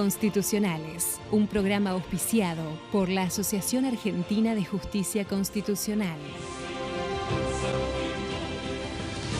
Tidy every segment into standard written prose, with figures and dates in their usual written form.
Constitucionales, un programa auspiciado por la Asociación Argentina de Justicia Constitucional.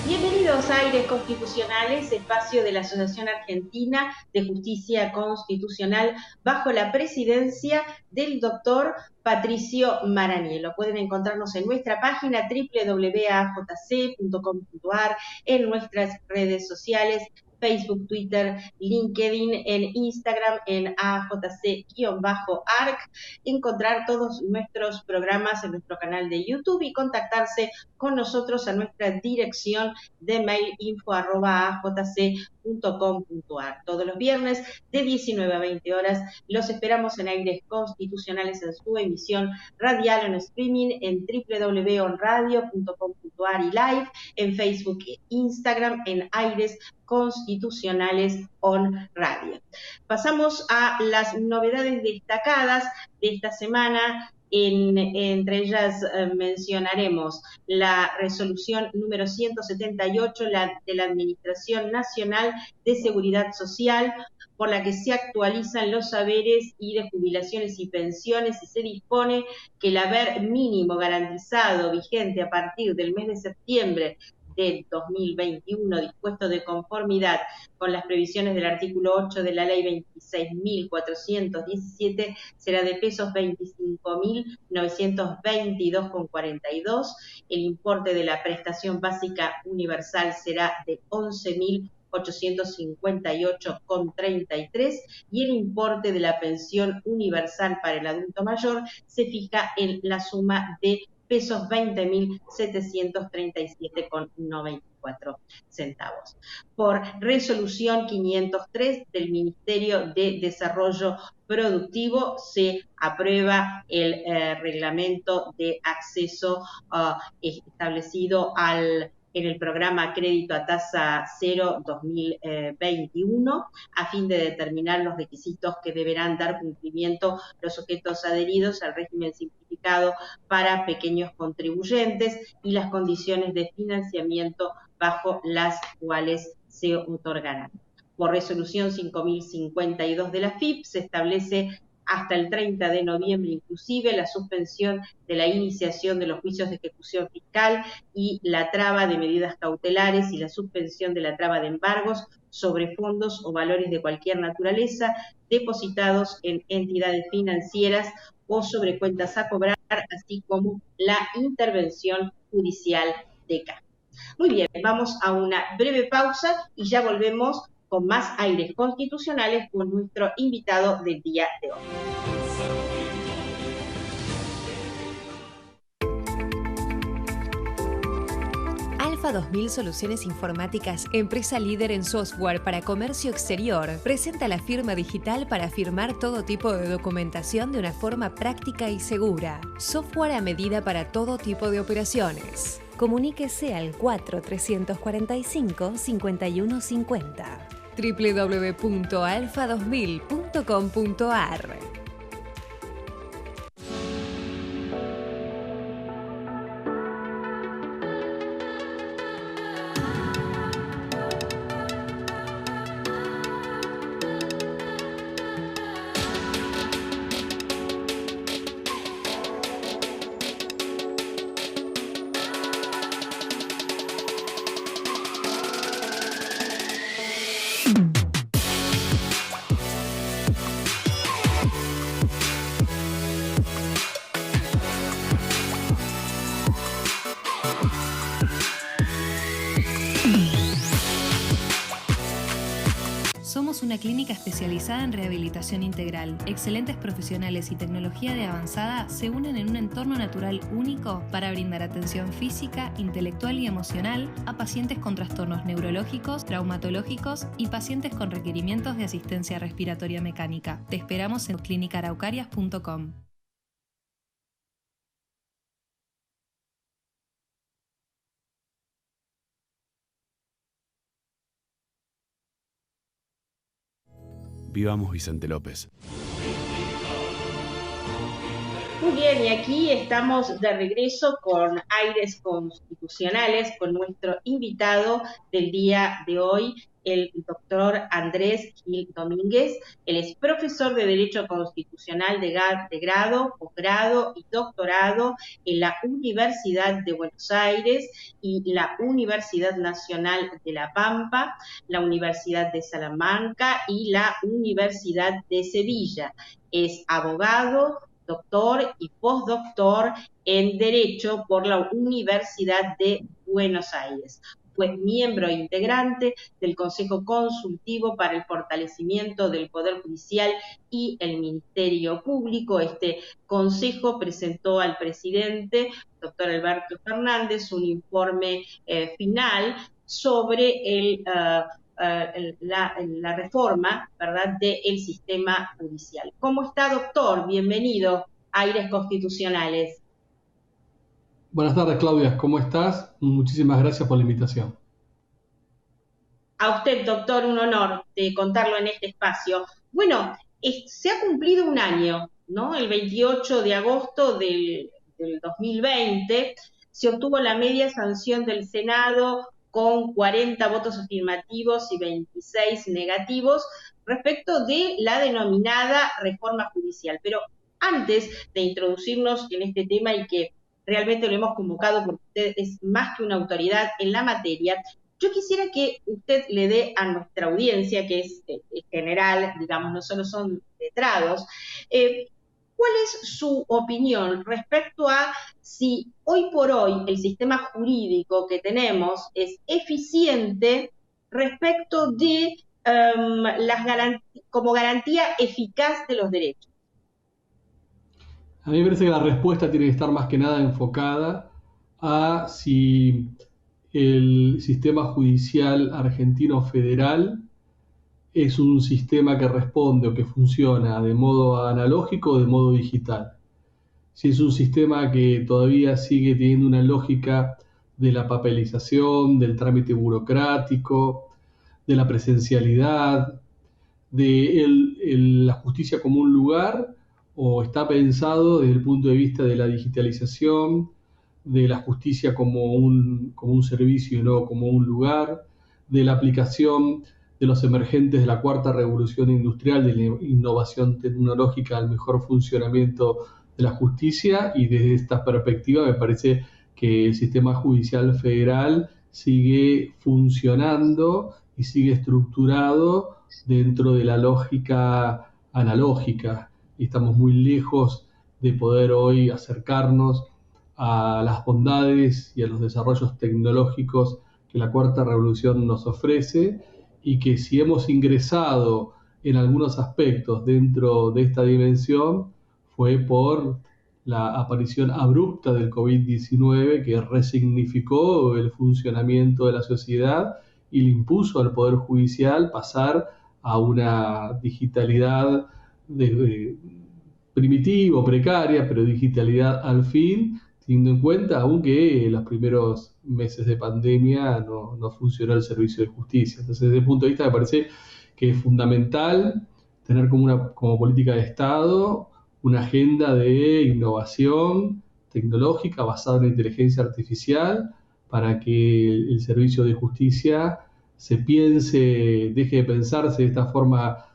Bienvenidos a Aires Constitucionales, espacio de la Asociación Argentina de Justicia Constitucional bajo la presidencia del doctor Patricio Maraniello. Pueden encontrarnos en nuestra página www.ajc.com.ar, en nuestras redes sociales, Facebook, Twitter, LinkedIn, en Instagram, en AJC-ARC, encontrar todos nuestros programas en nuestro canal de YouTube y contactarse con nosotros a nuestra dirección de mail info@ajc.com.ar. Todos los viernes de 19 a 20 horas los esperamos en Aires Constitucionales en su emisión radial en streaming en www.onradio.com.ar y live en Facebook e Instagram en Aires Constitucionales on Radio. Pasamos a las novedades destacadas de esta semana. Entre ellas mencionaremos la resolución número 178 de la Administración Nacional de Seguridad Social, por la que se actualizan los saberes y de jubilaciones y pensiones y se dispone que el haber mínimo garantizado vigente a partir del mes de septiembre del 2021, dispuesto de conformidad con las previsiones del artículo 8 de la ley 26.417, será de pesos 25.922,42. El importe de la prestación básica universal será de 11.858,33 y el importe de la pensión universal para el adulto mayor se fija en la suma de pesos 20.737,94 centavos. Por resolución 503 del Ministerio de Desarrollo Productivo se aprueba el reglamento de acceso establecido en el programa Crédito a Tasa Cero 2021, a fin de determinar los requisitos que deberán dar cumplimiento los sujetos adheridos al régimen simplificado para pequeños contribuyentes y las condiciones de financiamiento bajo las cuales se otorgarán. Por resolución 5052 de la FIP se establece hasta el 30 de noviembre inclusive la suspensión de la iniciación de los juicios de ejecución fiscal y la traba de medidas cautelares y la suspensión de la traba de embargos sobre fondos o valores de cualquier naturaleza depositados en entidades financieras o sobre cuentas a cobrar, así como la intervención judicial de caja. Muy bien, vamos a una breve pausa y ya volvemos con más Aires Constitucionales con nuestro invitado del día de hoy. Alfa 2000 Soluciones Informáticas, empresa líder en software para comercio exterior, presenta la firma digital para firmar todo tipo de documentación de una forma práctica y segura. Software a medida para todo tipo de operaciones. Comuníquese al 4345-5150. www.alfa2000.com.ar. Somos una clínica especializada en rehabilitación integral. Excelentes profesionales y tecnología de avanzada se unen en un entorno natural único para brindar atención física, intelectual y emocional a pacientes con trastornos neurológicos, traumatológicos y pacientes con requerimientos de asistencia respiratoria mecánica. Te esperamos en clinicaraucarias.com. Vivamos Vicente López. Muy bien, y aquí estamos de regreso con Aires Constitucionales, con nuestro invitado del día de hoy, el doctor Andrés Gil Domínguez. Él es profesor de Derecho Constitucional de grado, posgrado y doctorado en la Universidad de Buenos Aires y la Universidad Nacional de La Pampa, la Universidad de Salamanca y la Universidad de Sevilla. Es abogado, doctor y postdoctor en Derecho por la Universidad de Buenos Aires. Fue miembro integrante del Consejo Consultivo para el Fortalecimiento del Poder Judicial y el Ministerio Público. Este consejo presentó al presidente, doctor Alberto Fernández, un informe final sobre la reforma, ¿verdad?, del sistema judicial. ¿Cómo está, doctor? Bienvenido a Aires Constitucionales. Buenas tardes, Claudia. ¿Cómo estás? Muchísimas gracias por la invitación. A usted, doctor, un honor de contarlo en este espacio. Bueno, se ha cumplido un año, ¿no? El 28 de agosto del 2020 se obtuvo la media sanción del Senado con 40 votos afirmativos y 26 negativos respecto de la denominada reforma judicial. Pero antes de introducirnos en este tema, y que realmente lo hemos convocado porque usted es más que una autoridad en la materia, yo quisiera que usted le dé a nuestra audiencia, que es general, digamos, no solo son letrados, ¿cuál es su opinión respecto a si hoy por hoy el sistema jurídico que tenemos es eficiente respecto de como garantía eficaz de los derechos? A mí me parece que la respuesta tiene que estar más que nada enfocada a si el sistema judicial argentino federal es un sistema que responde o que funciona de modo analógico o de modo digital. Si es un sistema que todavía sigue teniendo una lógica de la papelización, del trámite burocrático, de la presencialidad, de la justicia como un lugar, o está pensado desde el punto de vista de la digitalización, de la justicia como un servicio y no como un lugar, de la aplicación de los emergentes de la cuarta revolución industrial, de la innovación tecnológica al mejor funcionamiento de la justicia. Y desde esta perspectiva me parece que el sistema judicial federal sigue funcionando y sigue estructurado dentro de la lógica analógica, y estamos muy lejos de poder hoy acercarnos a las bondades y a los desarrollos tecnológicos que la cuarta revolución nos ofrece, y que si hemos ingresado en algunos aspectos dentro de esta dimensión fue por la aparición abrupta del COVID-19, que resignificó el funcionamiento de la sociedad y le impuso al Poder Judicial pasar a una digitalidad primitiva, precaria, pero digitalidad al fin, teniendo en cuenta aunque en los primeros meses de pandemia no funcionó el servicio de justicia. Entonces, desde ese punto de vista me parece que es fundamental tener como política de Estado una agenda de innovación tecnológica basada en la inteligencia artificial, para que el servicio de justicia deje de pensarse de esta forma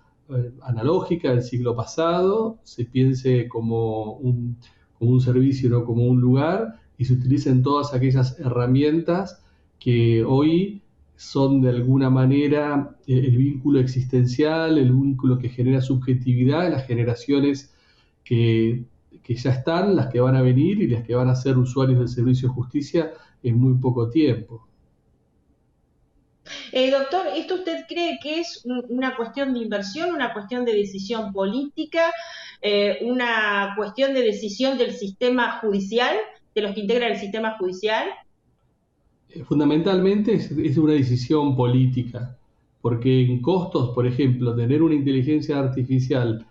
analógica del siglo pasado, se piense como un servicio, no como un lugar, y se utilicen todas aquellas herramientas que hoy son de alguna manera el vínculo existencial, el vínculo que genera subjetividad en las generaciones que ya están, las que van a venir y las que van a ser usuarios del servicio de justicia en muy poco tiempo. Doctor, ¿esto usted cree que es una cuestión de inversión, una cuestión de decisión política, una cuestión de decisión del sistema judicial, de los que integran el sistema judicial? Fundamentalmente es una decisión política, porque en costos, por ejemplo, tener una inteligencia artificial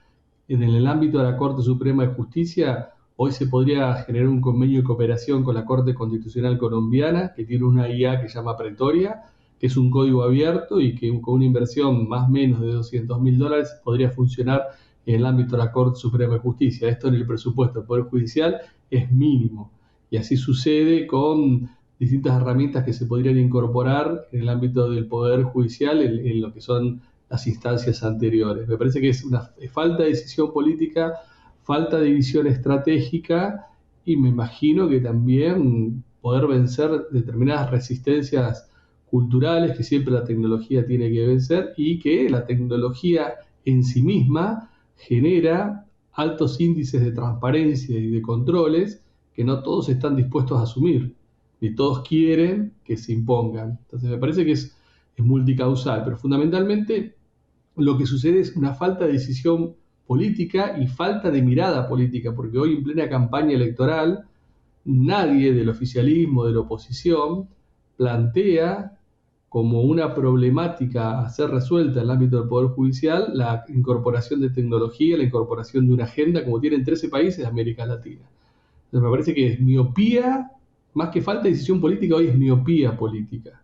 en el ámbito de la Corte Suprema de Justicia, hoy se podría generar un convenio de cooperación con la Corte Constitucional Colombiana, que tiene una IA que se llama Pretoria, que es un código abierto y que con una inversión más o menos de $200.000 podría funcionar en el ámbito de la Corte Suprema de Justicia. Esto en el presupuesto del Poder Judicial es mínimo. Y así sucede con distintas herramientas que se podrían incorporar en el ámbito del Poder Judicial en lo que son las instancias anteriores. Me parece que es una falta de decisión política, falta de visión estratégica, y me imagino que también poder vencer determinadas resistencias culturales que siempre la tecnología tiene que vencer, y que la tecnología en sí misma genera altos índices de transparencia y de controles que no todos están dispuestos a asumir, ni todos quieren que se impongan. Entonces me parece que es multicausal, pero fundamentalmente lo que sucede es una falta de decisión política y falta de mirada política, porque hoy en plena campaña electoral nadie del oficialismo, de la oposición, plantea como una problemática a ser resuelta en el ámbito del Poder Judicial la incorporación de tecnología, la incorporación de una agenda como tienen 13 países de América Latina. Entonces me parece que es miopía, más que falta de decisión política, hoy es miopía política.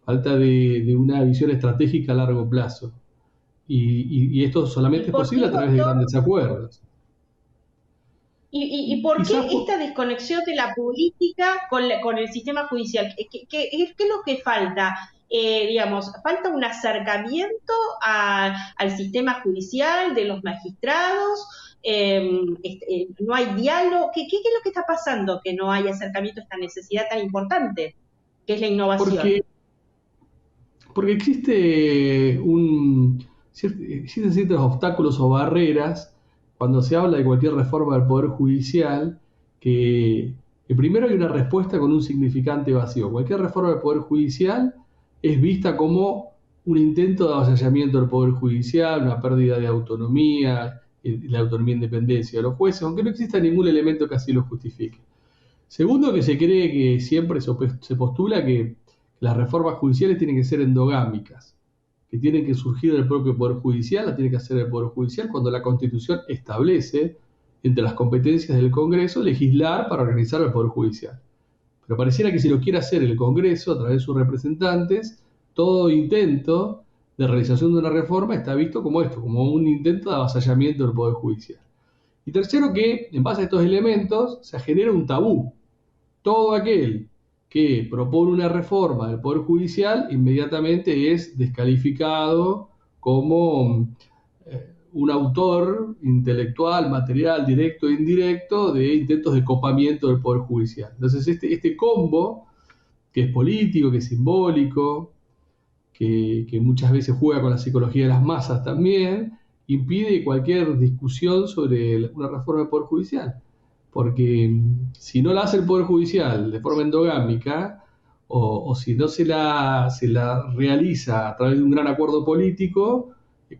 Falta de una visión estratégica a largo plazo. Y esto solamente es posible a través de grandes acuerdos. ¿Y por qué esta desconexión de la política con el sistema judicial? ¿Qué es lo que falta? Digamos, falta un acercamiento al sistema judicial de los magistrados, no hay diálogo. ¿Qué es lo que está pasando que no hay acercamiento a esta necesidad tan importante, que es la innovación? Porque existen ciertos obstáculos o barreras cuando se habla de cualquier reforma del Poder Judicial, que primero hay una respuesta con un significante vacío. Cualquier reforma del Poder Judicial es vista como un intento de avasallamiento del Poder Judicial, una pérdida de autonomía, la autonomía e independencia de los jueces, aunque no exista ningún elemento que así lo justifique. Segundo, que se cree que siempre se postula que las reformas judiciales tienen que ser endogámicas, que tienen que surgir del propio Poder Judicial, la tiene que hacer el Poder Judicial cuando la Constitución establece entre las competencias del Congreso legislar para organizar el Poder Judicial. Pero pareciera que si lo quiere hacer el Congreso a través de sus representantes, todo intento de realización de una reforma está visto como esto, como un intento de avasallamiento del Poder Judicial. Y tercero, que en base a estos elementos se genera un tabú. Todo aquel que propone una reforma del Poder Judicial inmediatamente es descalificado como un autor intelectual, material, directo e indirecto de intentos de copamiento del Poder Judicial. Entonces este combo, que es político, que es simbólico, que muchas veces juega con la psicología de las masas también, impide cualquier discusión sobre una reforma del Poder Judicial. Porque si no la hace el Poder Judicial de forma endogámica, o si no se la realiza a través de un gran acuerdo político,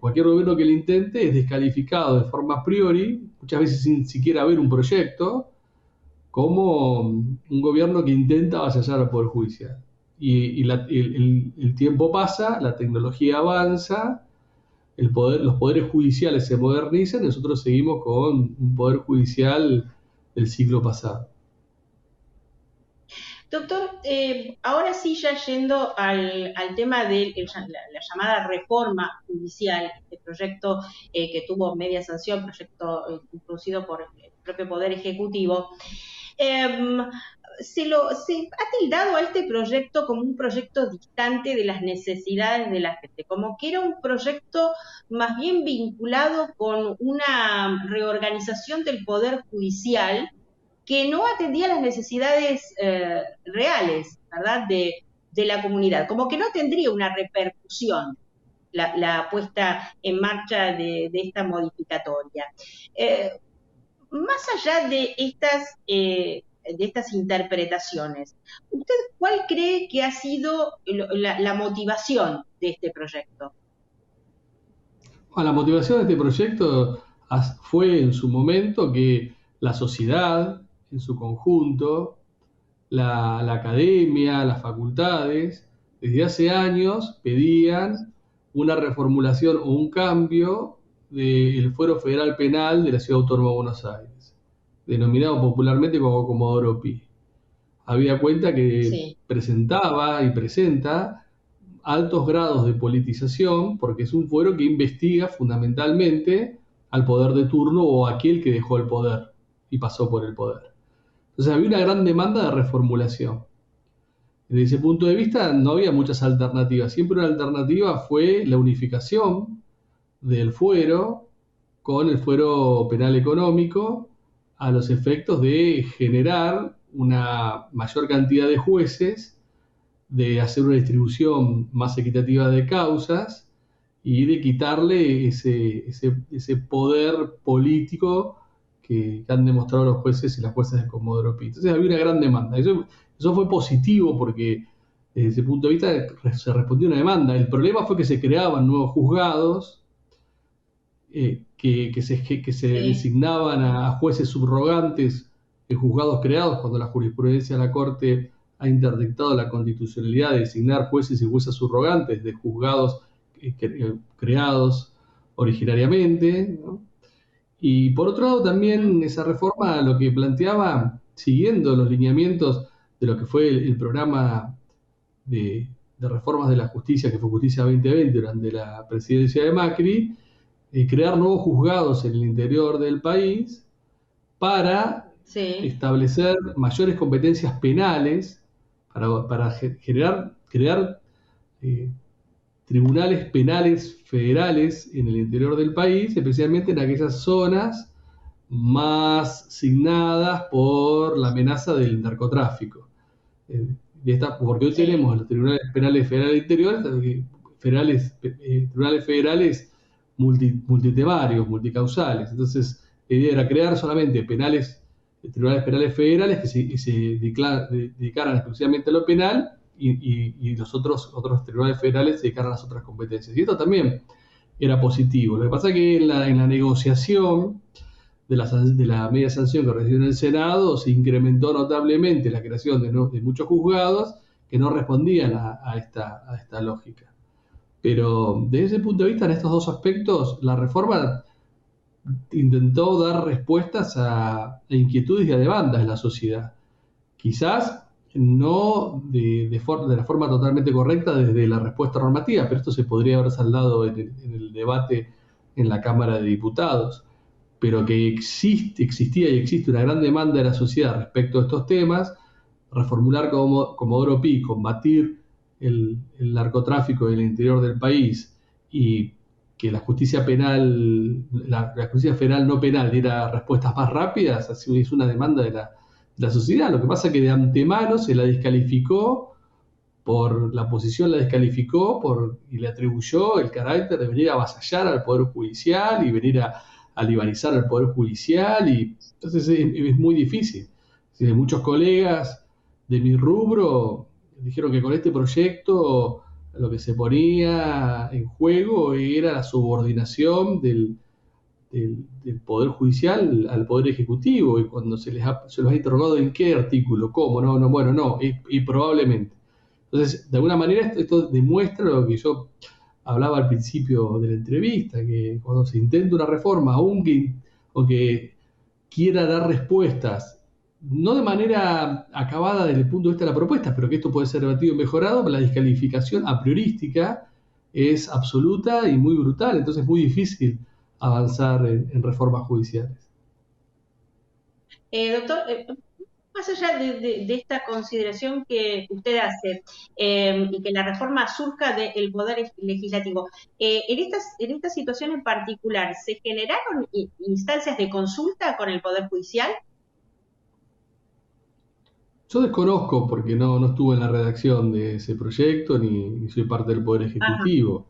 cualquier gobierno que lo intente es descalificado de forma a priori, muchas veces sin siquiera haber un proyecto, como un gobierno que intenta avasallar al Poder Judicial. Y el tiempo pasa, la tecnología avanza, los poderes judiciales se modernizan, y nosotros seguimos con un Poder Judicial del siglo pasado. Doctor, ahora sí, ya yendo al tema de la llamada reforma judicial, este proyecto que tuvo media sanción, proyecto introducido por el propio Poder Ejecutivo, se ha tildado a este proyecto como un proyecto distante de las necesidades de la gente, como que era un proyecto más bien vinculado con una reorganización del Poder Judicial que no atendía las necesidades reales, ¿verdad?, de la comunidad, como que no tendría una repercusión la puesta en marcha de esta modificatoria. Más allá de estas interpretaciones, ¿usted cuál cree que ha sido la motivación de este proyecto? Bueno, la motivación de este proyecto fue en su momento que la sociedad en su conjunto, la academia, las facultades, desde hace años pedían una reformulación o un cambio del Fuero Federal Penal de la Ciudad Autónoma de Buenos Aires, denominado popularmente como Comodoro Pi. Habida cuenta que presentaba y presenta altos grados de politización, porque es un fuero que investiga fundamentalmente al poder de turno o a aquel que dejó el poder y pasó por el poder. Entonces había una gran demanda de reformulación. Desde ese punto de vista no había muchas alternativas. Siempre una alternativa fue la unificación del fuero con el fuero penal económico a los efectos de generar una mayor cantidad de jueces, de hacer una distribución más equitativa de causas y de quitarle ese poder político que han demostrado los jueces y las jueces de Comodoro Pi. Entonces había una gran demanda. Eso fue positivo porque desde ese punto de vista se respondió a una demanda. El problema fue que se creaban nuevos juzgados, que se designaban a jueces subrogantes en juzgados creados cuando la jurisprudencia de la Corte ha interdictado la constitucionalidad de designar jueces y juezas subrogantes de juzgados creados originariamente, ¿no? Y por otro lado también esa reforma lo que planteaba, siguiendo los lineamientos de lo que fue el programa de reformas de la justicia, que fue Justicia 2020 durante la presidencia de Macri, crear nuevos juzgados en el interior del país para establecer mayores competencias penales, para crear tribunales penales federales en el interior del país, especialmente en aquellas zonas más signadas por la amenaza del narcotráfico. Porque hoy tenemos los tribunales penales federales interiores, tribunales federales multitemarios, multicausales. Entonces, la idea era crear solamente tribunales penales federales que se dedicaran exclusivamente a lo penal y los otros tribunales federales se dedicaran a las otras competencias. Y esto también era positivo. Lo que pasa es que en la negociación de la media sanción que recibió en el Senado se incrementó notablemente la creación de muchos juzgados que no respondían a esta lógica. Pero desde ese punto de vista, en estos dos aspectos, la reforma intentó dar respuestas a inquietudes y a demandas de la sociedad. Quizás no de la forma totalmente correcta desde la respuesta normativa, pero esto se podría haber saldado en el debate en la Cámara de Diputados. Pero que existía y existe una gran demanda de la sociedad respecto a estos temas, reformular Comodoro Pi, combatir el narcotráfico en el interior del país y que la justicia penal, la justicia federal no penal diera respuestas más rápidas, así es una demanda de la sociedad. Lo que pasa es que de antemano se la descalificó, la oposición la descalificó y le atribuyó el carácter de venir a avasallar al Poder Judicial y venir a libanizar al Poder Judicial, y entonces es muy difícil. Muchos colegas de mi rubro dijeron que con este proyecto lo que se ponía en juego era la subordinación del Poder Judicial al Poder Ejecutivo, y cuando se los ha interrogado en qué artículo, cómo, y probablemente. Entonces, de alguna manera esto demuestra lo que yo hablaba al principio de la entrevista, que cuando se intenta una reforma, aunque quiera dar respuestas, no de manera acabada desde el punto de vista de la propuesta, pero que esto puede ser debatido y mejorado, la descalificación a priorística es absoluta y muy brutal, entonces es muy difícil avanzar en reformas judiciales. Doctor, más allá de esta consideración que usted hace y que la reforma surja del Poder Legislativo, en esta situación en particular, ¿se generaron instancias de consulta con el Poder Judicial? Yo desconozco porque no estuve en la redacción de ese proyecto ni soy parte del Poder Ejecutivo. Ajá.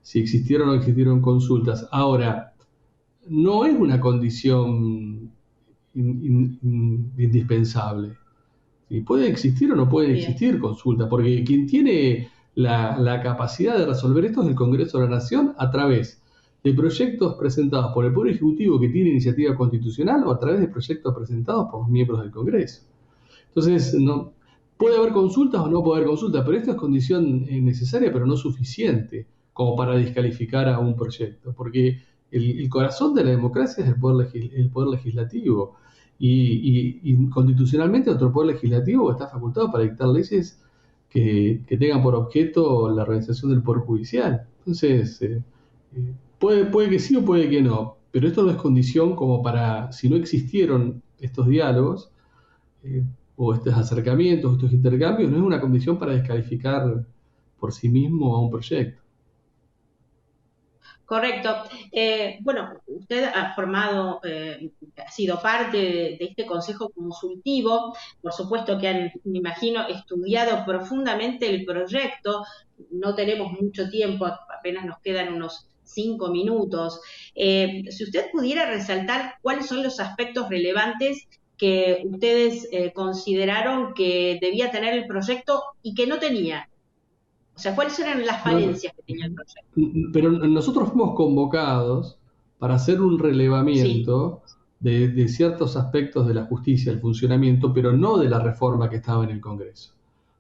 Si existieron o no existieron consultas. Ahora, no es una condición indispensable. ¿Sí? Puede existir o no pueden existir consultas, porque quien tiene la capacidad de resolver esto es el Congreso de la Nación a través de proyectos presentados por el Poder Ejecutivo que tiene iniciativa constitucional o a través de proyectos presentados por los miembros del Congreso. Entonces, puede haber consultas o no puede haber consultas, pero esto es condición necesaria, pero no suficiente como para descalificar a un proyecto, porque el corazón de la democracia es el poder legislativo, y constitucionalmente otro poder legislativo está facultado para dictar leyes que tengan por objeto la organización del Poder Judicial. Entonces, puede que sí o puede que no, pero esto no es condición como para, si no existieron estos diálogos, o estos acercamientos, estos intercambios, no es una condición para descalificar por sí mismo a un proyecto. Correcto. Bueno, usted ha formado, ha sido parte de este consejo consultivo. Por supuesto que han, me imagino, estudiado profundamente el proyecto. No tenemos mucho tiempo, apenas nos quedan unos 5 minutos. Si usted pudiera resaltar cuáles son los aspectos relevantes que ustedes consideraron que debía tener el proyecto y que no tenía. O sea, ¿cuáles eran las Bueno, falencias que tenía el proyecto? pero nosotros fuimos convocados para hacer un Sí. relevamiento de ciertos aspectos de la justicia, el funcionamiento, pero no de la reforma que estaba en el Congreso.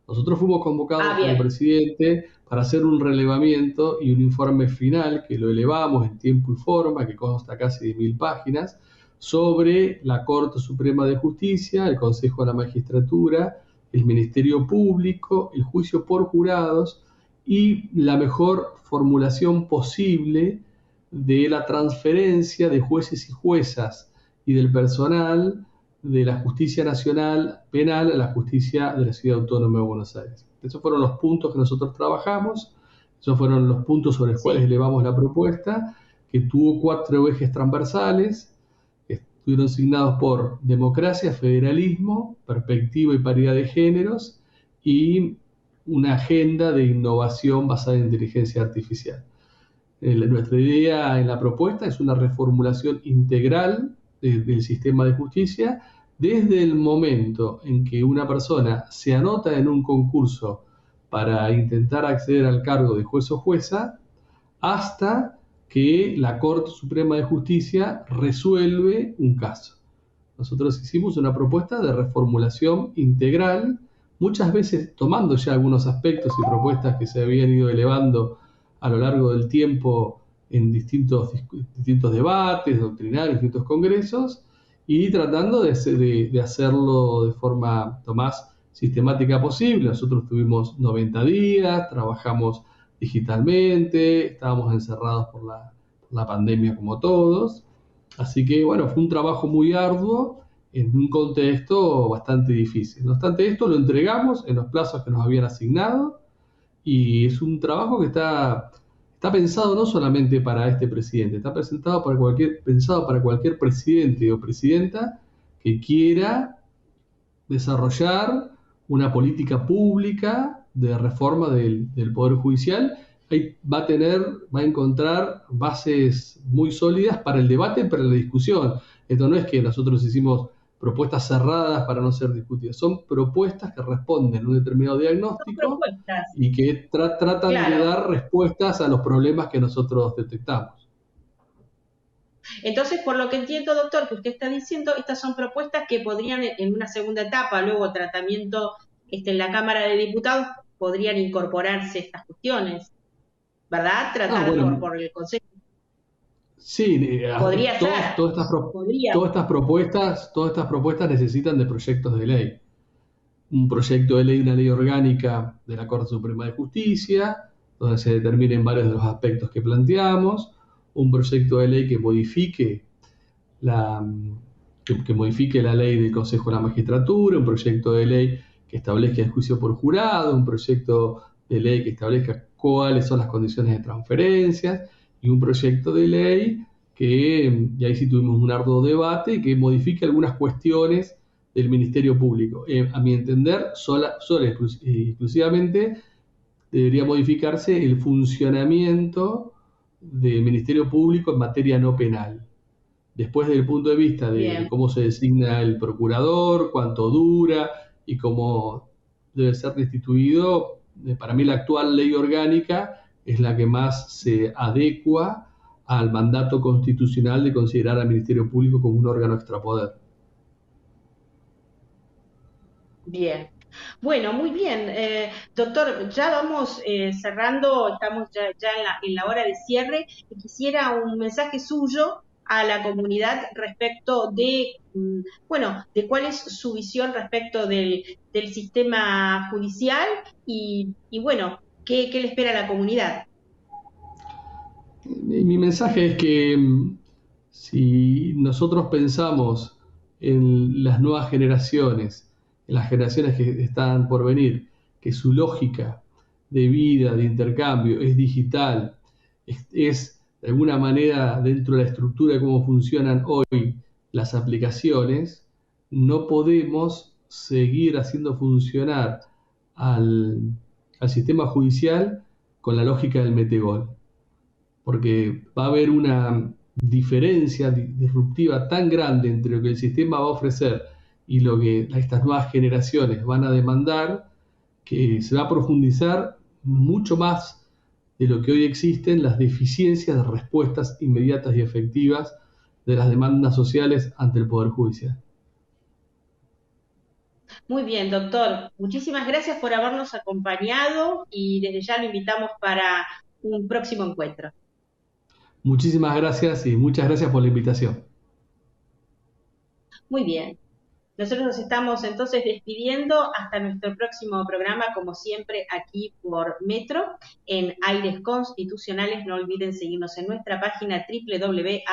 Nosotros fuimos convocados Ah, como bien. presidente para hacer un relevamiento y un informe final que lo elevamos en tiempo y forma, que consta casi de 1000 páginas, sobre la Corte Suprema de Justicia, el Consejo de la Magistratura, el Ministerio Público, el juicio por jurados y la mejor formulación posible de la transferencia de jueces y juezas y del personal de la Justicia Nacional Penal a la Justicia de la Ciudad Autónoma de Buenos Aires. Esos fueron los puntos que nosotros trabajamos, esos fueron los puntos sobre los cuales Sí. elevamos la propuesta, que tuvo 4 ejes transversales, que estuvieron signados por democracia, federalismo, perspectiva y paridad de géneros y una agenda de innovación basada en inteligencia artificial. Nuestra idea en la propuesta es una reformulación integral del sistema de justicia desde el momento en que una persona se anota en un concurso para intentar acceder al cargo de juez o jueza hasta que la Corte Suprema de Justicia resuelve un caso. Nosotros hicimos una propuesta de reformulación integral, muchas veces tomando ya algunos aspectos y propuestas que se habían ido elevando a lo largo del tiempo en distintos debates doctrinarios, distintos congresos, y tratando de hacerlo de forma lo más sistemática posible. Nosotros tuvimos 90 días, trabajamos digitalmente, estábamos encerrados por la pandemia como todos. Así que bueno, fue un trabajo muy arduo en un contexto bastante difícil. No obstante esto, lo entregamos en los plazos que nos habían asignado y es un trabajo que está pensado no solamente para este presidente, está pensado para cualquier presidente o presidenta que quiera desarrollar una política pública de reforma del Poder Judicial. Ahí va a encontrar bases muy sólidas para el debate y para la discusión. Esto no es que nosotros hicimos propuestas cerradas para no ser discutidas, son propuestas que responden a un determinado Son diagnóstico propuestas, y que tratan de claro. dar respuestas a los problemas que nosotros detectamos. Entonces, por lo que entiendo, doctor, que usted está diciendo, estas son propuestas que podrían, en una segunda etapa, luego tratamiento en la Cámara de Diputados, podrían incorporarse estas cuestiones, ¿verdad? Tratadas Bueno, por el Consejo. sí, Podría ser, podría. todas estas propuestas necesitan de proyectos de ley. Un proyecto de ley, una ley orgánica de la Corte Suprema de Justicia, donde se determinen varios de los aspectos que planteamos, un proyecto de ley que modifique la, que modifique la ley del Consejo de la Magistratura, un proyecto de ley que establezca el juicio por jurado, un proyecto de ley que establezca cuáles son las condiciones de transferencias y un proyecto de ley que, y ahí sí tuvimos un arduo debate, que modifique algunas cuestiones del Ministerio Público. A mi entender, sola exclusivamente debería modificarse el funcionamiento del Ministerio Público en materia no penal. Después, desde el punto de vista de Bien, cómo se designa el procurador, cuánto dura y cómo debe ser destituido, para mí la actual ley orgánica es la que más se adecua al mandato constitucional de considerar al Ministerio Público como un órgano extrapoder. bien. Bueno, muy bien. Doctor, ya vamos cerrando, estamos ya en la hora de cierre. Y quisiera un mensaje suyo a la comunidad respecto de, bueno, de cuál es su visión respecto del sistema judicial y bueno, ¿qué le espera a la comunidad? Mi mensaje es que si nosotros pensamos en las nuevas generaciones en las generaciones que están por venir, que su lógica de vida, de intercambio, es digital, es de alguna manera dentro de la estructura de cómo funcionan hoy las aplicaciones, no podemos seguir haciendo funcionar al sistema judicial con la lógica del metegol, porque va a haber una diferencia disruptiva tan grande entre lo que el sistema va a ofrecer y lo que estas nuevas generaciones van a demandar, que se va a profundizar mucho más de lo que hoy existen las deficiencias de respuestas inmediatas y efectivas de las demandas sociales ante el Poder Judicial. Muy bien, doctor. Muchísimas gracias por habernos acompañado y desde ya lo invitamos para un próximo encuentro. Muchísimas gracias y muchas gracias por la invitación. Muy bien. Nosotros nos estamos entonces despidiendo hasta nuestro próximo programa, como siempre, aquí por Metro, en Aires Constitucionales. No olviden seguirnos en nuestra página www.ajc.com.ar.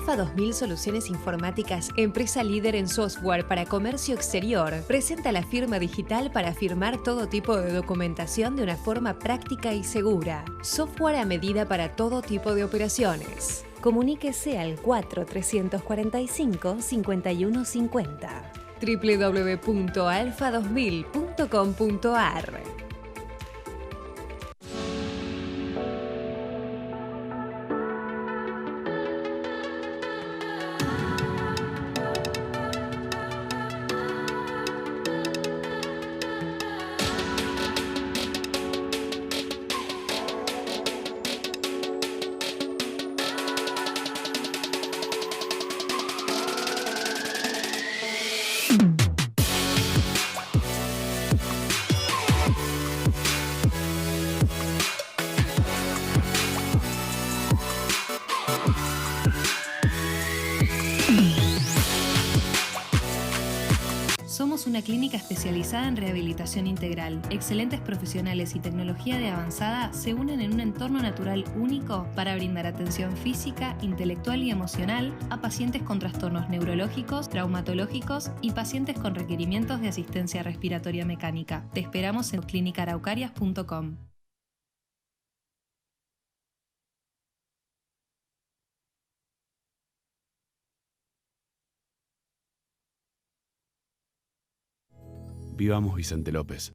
Alfa 2000 Soluciones Informáticas, empresa líder en software para comercio exterior, presenta la firma digital para firmar todo tipo de documentación de una forma práctica y segura. Software a medida para todo tipo de operaciones. Comuníquese al 4345-5150. www.alfa2000.com.ar. Somos una clínica especializada en rehabilitación integral. Excelentes profesionales y tecnología de avanzada se unen en un entorno natural único para brindar atención física, intelectual y emocional a pacientes con trastornos neurológicos, traumatológicos y pacientes con requerimientos de asistencia respiratoria mecánica. Te esperamos en clinicaraucarias.com. Vivamos Vicente López.